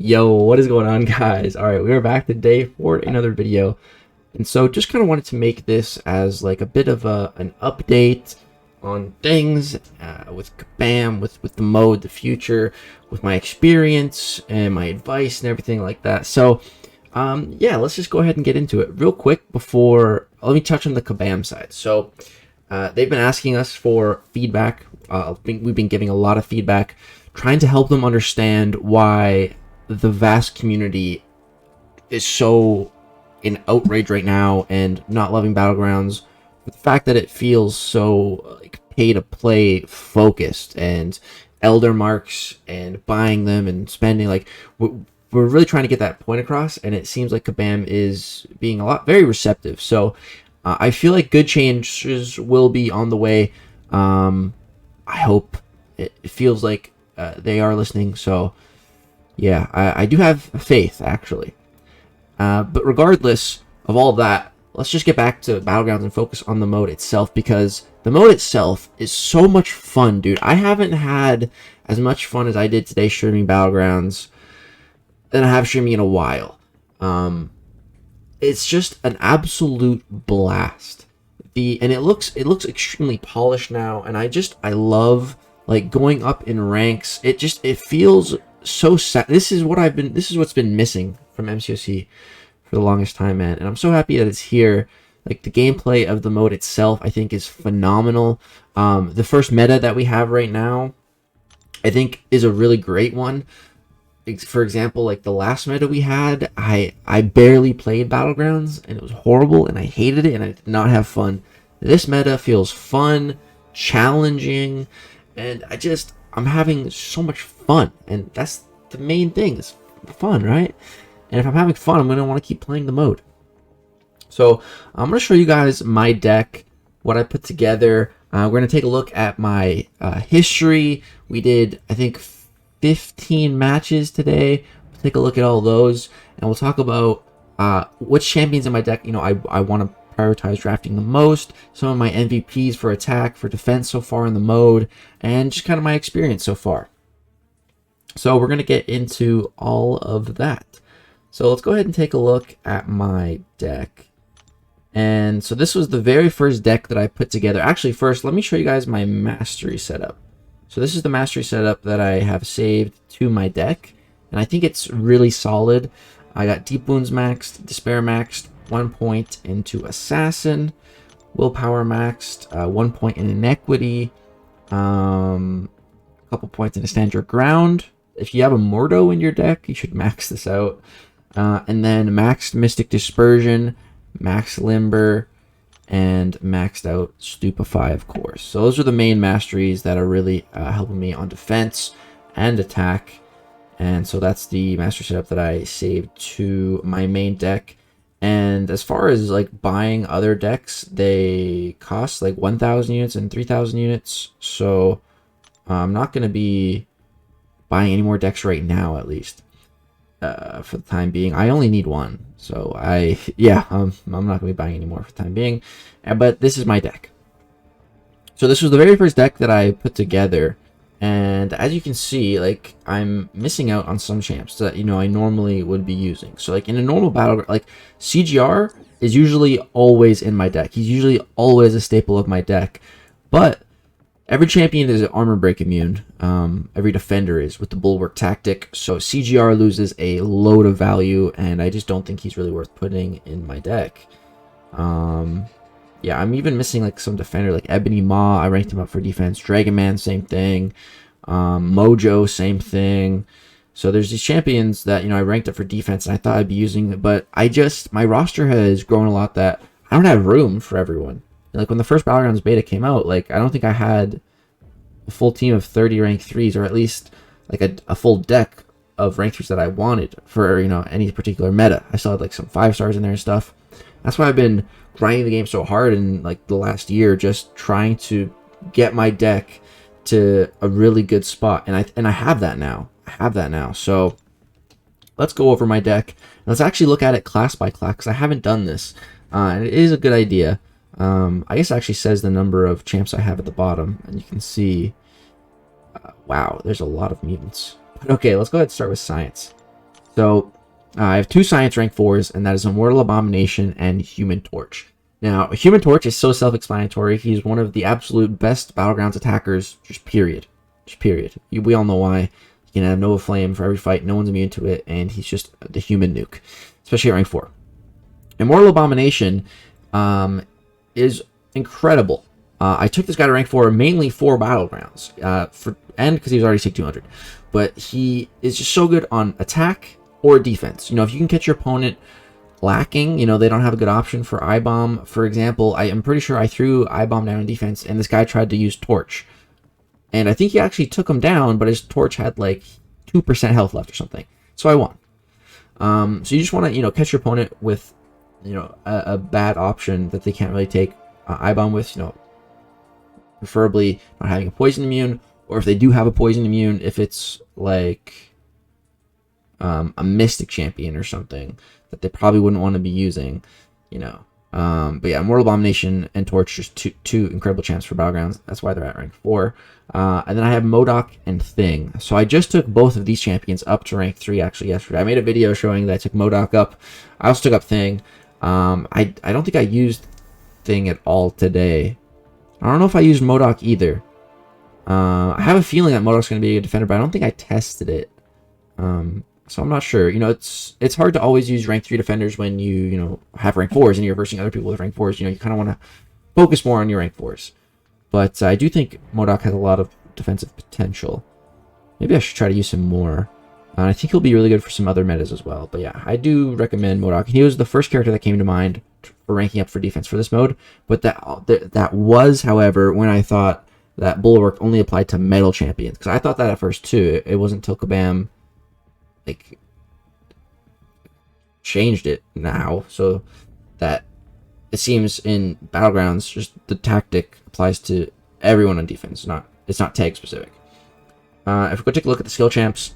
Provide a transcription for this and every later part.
Yo, what is going on, guys? All right, we are back today for another video. And so just kind of wanted to make this as like a bit of an update on things with Kabam, with the mode, the future, with my experience and my advice and everything like that. So yeah, let's just go ahead and get into it real quick before, let me touch on the Kabam side. So they've been asking us for feedback. We've been giving a lot of feedback, trying to help them understand why the vast community is so in outrage right now and not loving battlegrounds. The fact that it feels so like pay to play focused and elder marks and buying them and spending, like we're really trying to get that point across, and it seems like Kabam is being very receptive. So I feel like good changes will be on the way. I hope it feels like they are listening. So yeah, I do have faith, actually. But regardless of all of that, let's just get back to Battlegrounds and focus on the mode itself, because the mode itself is so much fun, dude. I haven't had as much fun as I did today streaming Battlegrounds than I have streaming in a while. It's just an absolute blast. And it looks extremely polished now, and I love like going up in ranks. It feels so sad. This is what's been missing from MCOC for the longest time, man, and I'm so happy that it's here. Like, the gameplay of the mode itself, I think, is phenomenal. The first meta that we have right now, I think, is a really great one. For example, like the last meta we had, I barely played Battlegrounds, and it was horrible, and I hated it, and I did not have fun. This meta feels fun, challenging, and I'm having so much fun, and that's the main thing. It's fun, right? And if I'm having fun, I'm going to want to keep playing the mode. So I'm going to show you guys my deck, what I put together. We're going to take a look at my history. We did, I think, 15 matches today. We'll take a look at all those, and we'll talk about which champions in my deck, I want to prioritize drafting the most, some of my MVPs for attack, for defense so far in the mode, and just kind of my experience so far. So we're going to get into all of that. So let's go ahead and take a look at my deck. And so this was the very first deck that I put together. Actually, first, let me show you guys my mastery setup. So this is the mastery setup that I have saved to my deck, and I think it's really solid. I got Deep Wounds maxed, Despair maxed, 1 point into Assassin, Willpower maxed, 1 point in Inequity, a couple points in Stand Your Ground. If you have a Mordo in your deck, you should max this out. And then maxed Mystic Dispersion, maxed Limber, and maxed out Stupefy, of course. So those are the main masteries that are really helping me on defense and attack. And so that's the mastery setup that I saved to my main deck. And as far as like buying other decks, they cost like 1,000 units and 3,000 units. So I'm not going to be buying any more decks right now, at least for the time being. I only need one, so I'm not going to be buying any more for the time being. But this is my deck. So this was the very first deck that I put together, and as you can see, like, I'm missing out on some champs that I normally would be using. So like in a normal battle, like CGR is usually always in my deck. He's usually always a staple of my deck, but every champion is armor break immune. Every defender is with the Bulwark tactic. So CGR loses a load of value, and I just don't think he's really worth putting in my deck. Yeah, I'm even missing like some defender like Ebony Maw. I ranked him up for defense. Dragon Man, same thing. Mojo, same thing. So there's these champions that I ranked up for defense, and I thought I'd be using, but my roster has grown a lot that I don't have room for everyone. Like when the first Battlegrounds beta came out, like I don't think I had a full team of 30 rank 3s, or at least like a full deck of rank 3s that I wanted for any particular meta. I still had like some 5-stars in there and stuff. That's why I've been grinding the game so hard in like the last year, just trying to get my deck to a really good spot, and I have that now. So let's go over my deck. Let's actually look at it class by class, because I haven't done this, and it is a good idea. I guess it actually says the number of champs I have at the bottom, and you can see, wow, there's a lot of mutants. But okay, let's go ahead and start with science. So I have 2 Science rank 4s, and that is Immortal Abomination and Human Torch. Now, Human Torch is so self-explanatory. He's one of the absolute best Battlegrounds attackers, just period. Just period. We all know why. He can have Nova Flame for every fight. No one's immune to it, and he's just the human nuke, especially at rank 4. Immortal Abomination is incredible. I took this guy to rank 4 mainly for Battlegrounds, and because he was already Sig 200. But he is just so good on attack or defense. You know, if you can catch your opponent lacking, you know, they don't have a good option for I-Bomb. For example, I am pretty sure I threw I-Bomb down in defense, and this guy tried to use Torch. And I think he actually took him down, but his Torch had like 2% health left or something. So I won. So you just want to, you know, catch your opponent with, you know, a bad option that they can't really take I-Bomb with, you know, preferably not having a poison immune, or if they do have a poison immune, if it's like a Mystic champion or something that they probably wouldn't want to be using, you know. But yeah, Immortal Abomination and Torch, just two incredible champs for Battlegrounds. That's why they're at rank 4. And then I have MCOC and Thing. So I just took both of these champions up to rank 3 actually yesterday. I made a video showing that I took MCOC up. I also took up Thing. I don't think I used Thing at all today. I don't know if I used MCOC either. I have a feeling that MCOC's going to be a good defender, but I don't think I tested it. So I'm not sure. You know, it's hard to always use rank 3 defenders when you know, have rank 4s and you're versing other people with rank 4s. You know, you kind of want to focus more on your rank 4s. But I do think MCOC has a lot of defensive potential. Maybe I should try to use him more. I think he'll be really good for some other metas as well. But yeah, I do recommend MCOC. He was the first character that came to mind for ranking up for defense for this mode. But that was, however, when I thought that Bulwark only applied to metal champions. Because I thought that at first too. It wasn't until Kabam like changed it now, so that it seems in Battlegrounds just the tactic applies to everyone on defense. It's not tag specific. If we go take a look at the skill champs,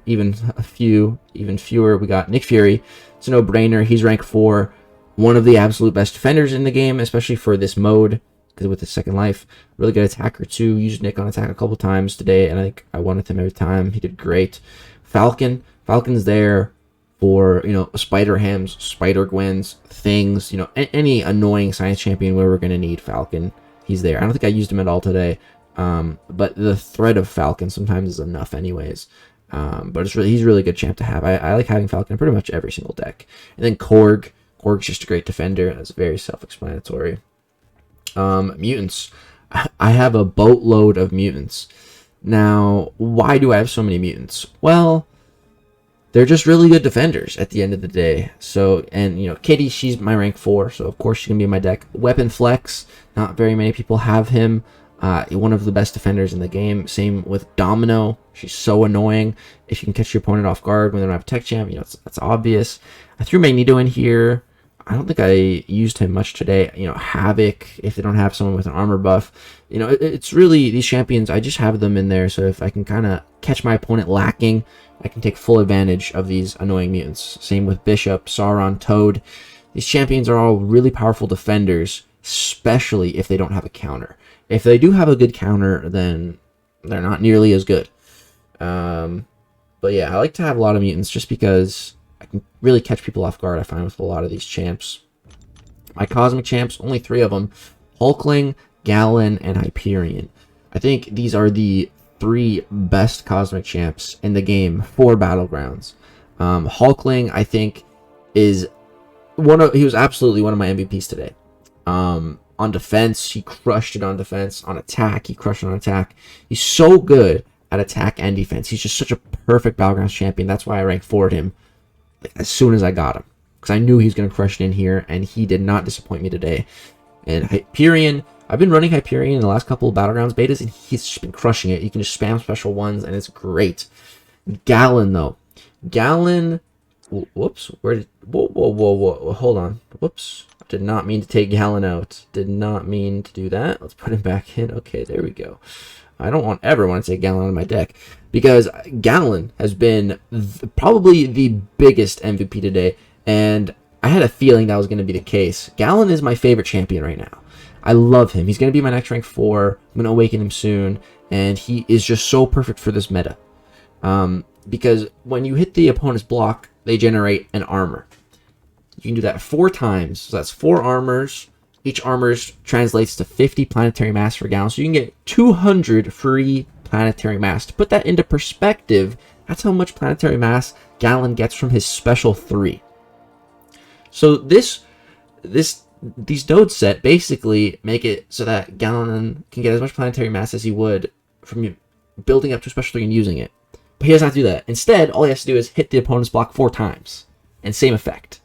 even fewer. We got Nick Fury. It's a no-brainer. He's rank 4, one of the absolute best defenders in the game, especially for this mode. Because with his second life, really good attacker too. Used Nick on attack a couple times today, and I think I won with him every time. He did great. Falcon's there for, you know, Spider Hams, Spider Gwens, Things, you know, any annoying science champion where we're gonna need Falcon. He's there. I don't think I used him at all today, but the threat of Falcon sometimes is enough anyways. But he's a really good champ to have. I like having Falcon in pretty much every single deck. And then Korg's just a great defender. That's very self-explanatory. Mutants. I have a boatload of mutants. Now, why do I have so many mutants? Well, they're just really good defenders at the end of the day. So, and you know, Kitty, she's my rank 4, so of course she's gonna be in my deck. Weapon Flex, not very many people have him. One of the best defenders in the game. Same with Domino. She's so annoying. If you can catch your opponent off guard when they don't have a tech champ, you know, that's obvious. I threw Magneto in here. I don't think I used him much today. You know, Havoc, if they don't have someone with an armor buff. You know, it's really, these champions, I just have them in there, so if I can kind of catch my opponent lacking, I can take full advantage of these annoying mutants. Same with Bishop, Sauron, Toad. These champions are all really powerful defenders, especially if they don't have a counter. If they do have a good counter, then they're not nearly as good. But yeah, I like to have a lot of mutants just because I can really catch people off guard, I find, with a lot of these champs. My Cosmic champs, only 3 of them. Hulkling, Gallon, and Hyperion. I think these are the 3 best Cosmic champs in the game for Battlegrounds. Hulkling, I think, he was absolutely one of my MVPs today. On defense, he crushed it on defense. On attack, he crushed it on attack. He's so good at attack and defense. He's just such a perfect Battlegrounds champion. That's why I ranked 4'd him as soon as I got him, because I knew he was going to crush it in here, and he did not disappoint me today. And Hyperion, I've been running Hyperion in the last couple of Battlegrounds betas, and he's just been crushing it. You can just spam special ones, and it's great. Gallon, though. Gallon, whoops, whoa, hold on. Whoops, did not mean to take Gallon out. Did not mean to do that. Let's put him back in. Okay, there we go. I don't ever want to take Gallon on my deck, because Gallon has been probably the biggest MVP today, and I had a feeling that was going to be the case. Gallon is my favorite champion right now. I love him. He's going to be my next rank 4. I'm going to awaken him soon, and he is just so perfect for this meta. because when you hit the opponent's block, they generate an armor. You can do that 4 times, so that's 4 armors. Each armor translates to 50 planetary mass for Gallon, so you can get 200 free planetary mass. To put that into perspective, that's how much planetary mass Gallon gets from his special 3. So these node set basically make it so that Gallon can get as much planetary mass as he would from building up to a special 3 and using it. But he doesn't have to do that. Instead, all he has to do is hit the opponent's block 4 times, and same effect.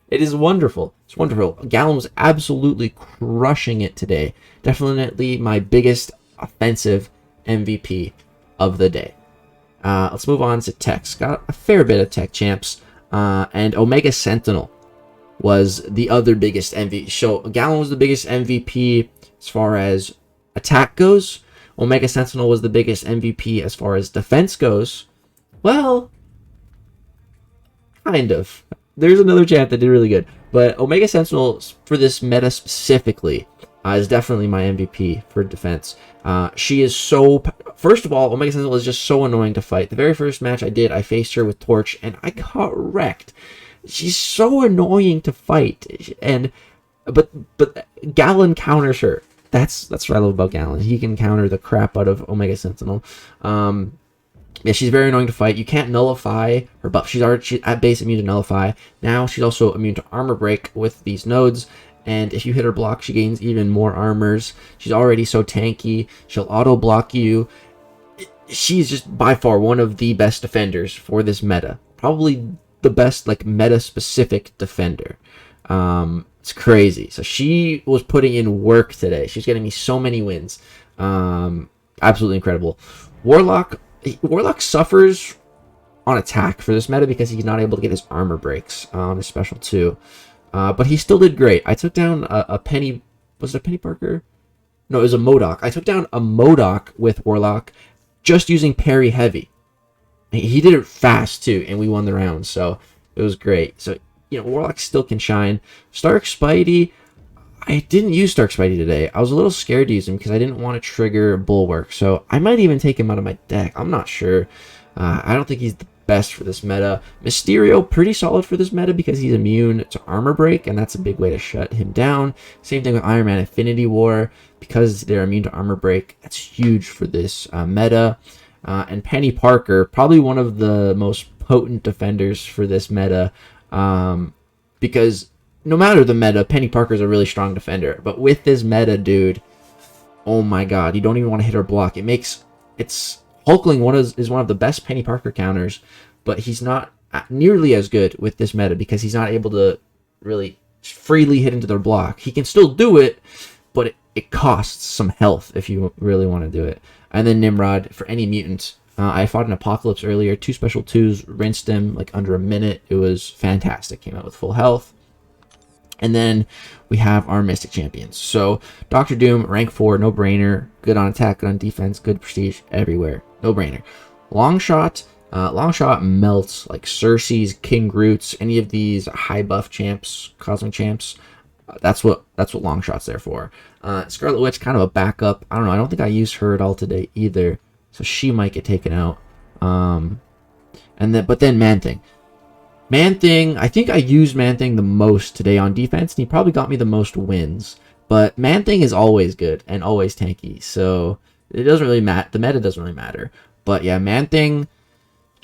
It is wonderful. It's wonderful. Gallon was absolutely crushing it today. Definitely my biggest offensive MVP of the day. Let's move on to techs. Got a fair bit of tech champs. And Omega Sentinel was the other biggest MVP. So Gallon was the biggest MVP as far as attack goes. Omega Sentinel was the biggest MVP as far as defense goes. Well, kind of. There's another champ that did really good. But Omega Sentinel, for this meta specifically, is definitely my MVP for defense. She is so... First of all, Omega Sentinel is just so annoying to fight. The very first match I did, I faced her with Torch, and I got wrecked. She's so annoying to fight. But Gallon counters her. That's what I love about Gallon. He can counter the crap out of Omega Sentinel. Yeah, she's very annoying to fight. You can't nullify her buff. She's at base immune to nullify. Now she's also immune to armor break with these nodes. And if you hit her block, she gains even more armors. She's already so tanky. She'll auto block you. She's just by far one of the best defenders for this meta. Probably the best like meta specific defender. It's crazy. So she was putting in work today. She's getting me so many wins. Absolutely incredible. Warlock suffers on attack for this meta because he's not able to get his armor breaks on his special 2. But he still did great. I took down a Penny... Was it a Penny Parker? No, it was a MODOK. I took down a MODOK with Warlock just using parry heavy. He did it fast too, and we won the round, so it was great. So, Warlock still can shine. Stark Spidey... I didn't use Stark Spidey today. I was a little scared to use him because I didn't want to trigger Bulwark. So I might even take him out of my deck. I'm not sure. I don't think he's the best for this meta. Mysterio, pretty solid for this meta because he's immune to armor break, and that's a big way to shut him down. Same thing with Iron Man Infinity War. Because they're immune to armor break, that's huge for this meta. And Penny Parker, probably one of the most potent defenders for this meta. Because... no matter the meta, Penny Parker's a really strong defender. But with this meta, dude, oh my god, you don't even want to hit her block. Hulkling is one of the best Penny Parker counters, but he's not nearly as good with this meta because he's not able to really freely hit into their block. He can still do it, but it costs some health if you really want to do it. And then Nimrod, for any mutant. I fought an Apocalypse earlier, 2 special 2s, rinsed him like under a minute. It was fantastic. Came out with full health. And then we have our Mystic Champions. So, Dr. Doom, rank 4, no-brainer. Good on attack, good on defense, good prestige everywhere. No-brainer. Longshot melts like Cersei's, King Groot's, any of these high buff champs, cosmic champs. That's what Longshot's there for. Scarlet Witch, kind of a backup. I don't know. I don't think I used her at all today either. So she might get taken out. But then Man-Thing. Man-Thing, I think I used Man-Thing the most today on defense, and he probably got me the most wins. But Man-Thing is always good and always tanky, so it doesn't really matter. The meta doesn't really matter. But yeah, Man-Thing,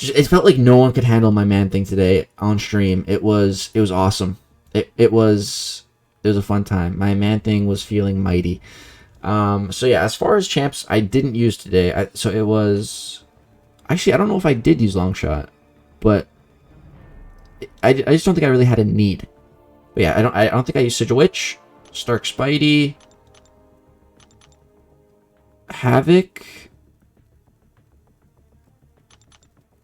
it felt like no one could handle my Man-Thing today on stream. It was awesome. It was a fun time. My Man-Thing was feeling mighty. So yeah, as far as champs, I didn't use today. So it was... Actually, I don't know if I did use Longshot, but... I just don't think I really had a need. But yeah, I don't think I used Sigil Witch, Stark Spidey, Havoc,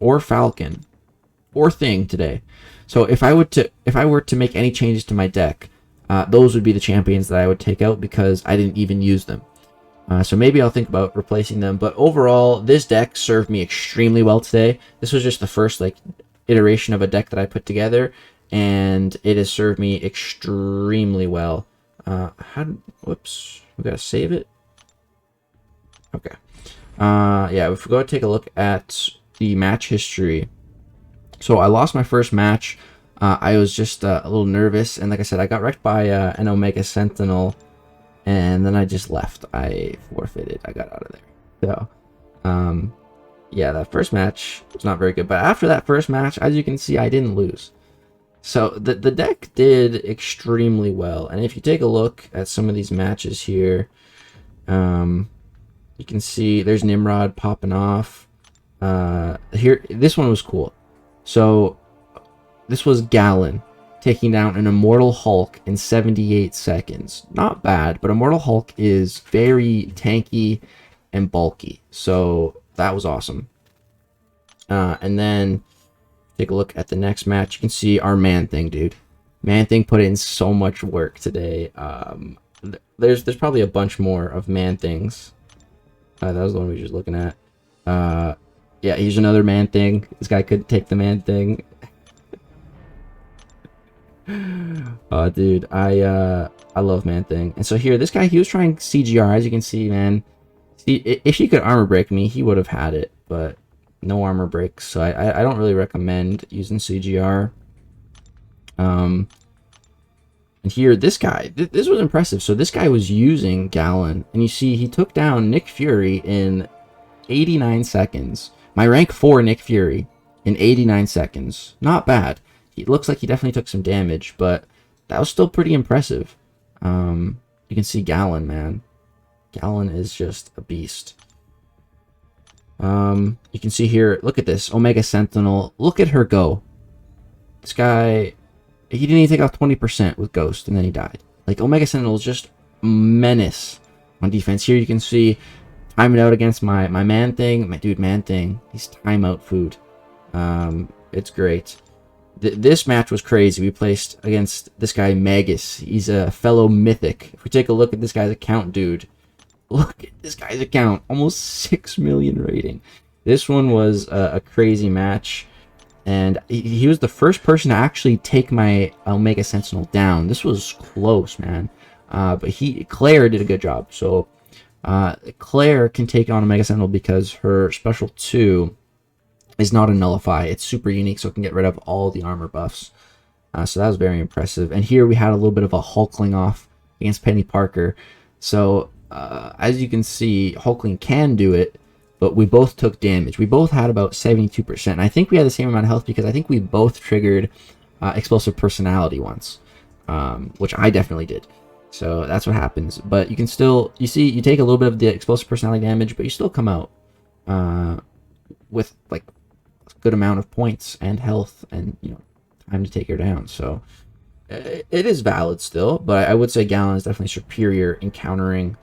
or Falcon, or Thing today. So if I were to make any changes to my deck, those would be the champions that I would take out because I didn't even use them. So maybe I'll think about replacing them. But overall, this deck served me extremely well today. This was just the first iteration of a deck that I put together, and it has served me extremely well. Whoops, we gotta save it. Okay. Yeah, if we go take a look at the match history. So I lost my first match. I was just a little nervous, and like I said, I got wrecked by an Omega Sentinel, and then I just left. I forfeited. I got out of there. So, yeah, that first match was not very good. But after that first match, as you can see, I didn't lose. So the deck did extremely well. And if you take a look at some of these matches here, you can see there's Nimrod popping off. Here, this one was cool. So this was Gallon taking down an Immortal Hulk in 78 seconds. Not bad, but Immortal Hulk is very tanky and bulky. So that was awesome. And then take a look at the next match. You can see our Man-Thing, dude. Man-Thing put in so much work today. There's probably a bunch more of Man-Things. That was the one we were just looking at. Yeah, here's another Man-Thing. This guy couldn't take the Man-Thing. Oh, dude, I love Man-Thing. And so here, this guy, he was trying CGR. As you can see, man. See, if he could armor break me, he would have had it, but no armor breaks. So I don't really recommend using CGR. And here, this guy, this was impressive. So this guy was using Gallon, and you see he took down Nick Fury in 89 seconds. My rank 4 Nick Fury in 89 seconds. Not bad. It looks like he definitely took some damage, but that was still pretty impressive. You can see Gallon, man. Gallon is just a beast. You can see here, look at this. Omega Sentinel. Look at her go. This guy, he didn't even take off 20% with Ghost, and then he died. Like, Omega Sentinel is just a menace on defense. Here you can see, time it out against my Man-Thing. Dude, Man-Thing, he's timeout food. It's great. This match was crazy. We placed against this guy, Magus. He's a fellow Mythic. If we take a look at this guy's account, dude. Look at this guy's account. Almost 6 million rating. This one was a crazy match. And he was the first person to actually take my Omega Sentinel down. This was close, man. But Claire did a good job. So Claire can take on Omega Sentinel because her special 2 is not a nullify. It's super unique, so it can get rid of all the armor buffs. So that was very impressive. And here we had a little bit of a Hulkling off against Penny Parker. So as you can see, Hulkling can do it, but we both took damage. We both had about 72%. And I think we had the same amount of health because I think we both triggered Explosive Personality once, which I definitely did. So that's what happens. But you can still, you see, you take a little bit of the Explosive Personality damage, but you still come out with like a good amount of points and health and, you know, time to take her down. So it is valid still, but I would say Gallon is definitely superior in countering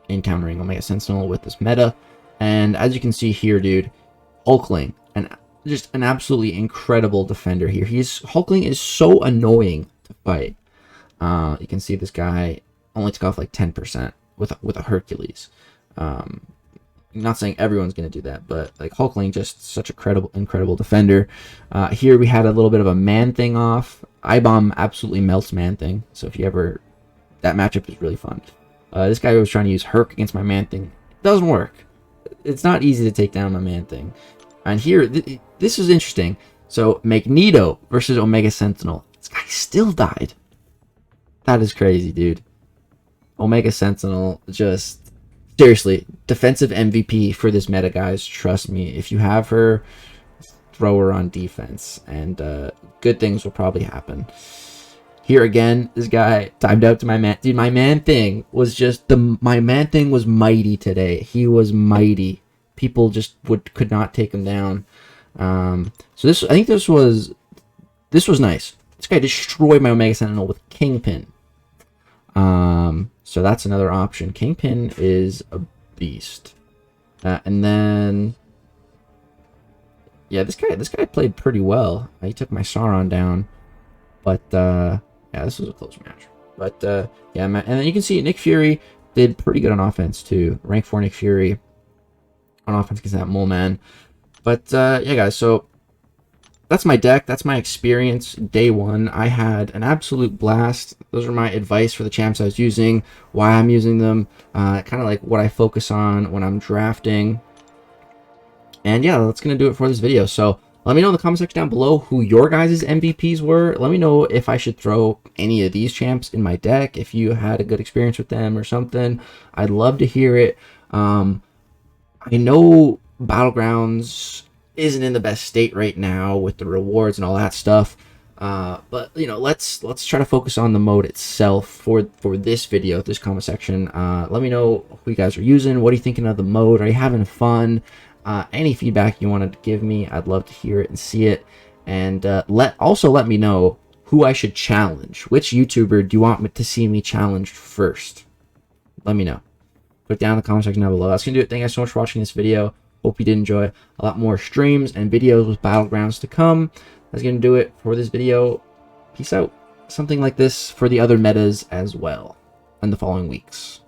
Omega Sentinel with this meta. And as you can see here, dude, Hulkling, and just an absolutely incredible defender here. Hulkling is so annoying to fight. You can see this guy only took off like 10% with a Hercules. I'm not saying everyone's going to do that, but like Hulkling, just such a incredible defender. Here we had a little bit of a Man-Thing off. I-Bomb absolutely melts Man-Thing, so if you ever, that matchup is really fun. This guy was trying to use Herc against my Man-Thing. It doesn't work. It's not easy to take down my Man-Thing. And here, this is interesting. So Magneto versus Omega Sentinel. This guy still died. That is crazy, dude. Omega Sentinel, just seriously, defensive MVP for this meta, guys. Trust me. If you have her, throw her on defense, and good things will probably happen. Here again, this guy timed out to my man. Dude, my Man-Thing was just my Man-Thing was mighty today. He was mighty. People just could not take him down. So I think this was nice. This guy destroyed my Omega Sentinel with Kingpin. So that's another option. Kingpin is a beast. And then, yeah, this guy played pretty well. He took my Sauron down, but yeah, this was a close match. But yeah, and then you can see Nick Fury did pretty good on offense too. Rank 4 Nick Fury on offense against that Mole Man. But yeah, guys, so that's my deck. That's my experience day 1. I had an absolute blast. Those are my advice for the champs I was using, why I'm using them, kind of like what I focus on when I'm drafting. And yeah, that's going to do it for this video. So let me know in the comment section down below who your guys' MVPs were. Let me know if I should throw any of these champs in my deck, if you had a good experience with them or something. I'd love to hear it. I know Battlegrounds isn't in the best state right now with the rewards and all that stuff. But you know, let's try to focus on the mode itself for this video, this comment section. Let me know who you guys are using. What are you thinking of the mode? Are you having fun? Any feedback you wanted to give me, I'd love to hear it and see it. And let me know who I should challenge. Which YouTuber do you want me to see me challenged first? Let me know. Put it down in the comment section down below. That's gonna do it. Thank you guys so much for watching this video. Hope you did enjoy. A lot more streams and videos with Battlegrounds to come. That's going to do it for this video. Peace out. Something like this for the other metas as well in the following weeks.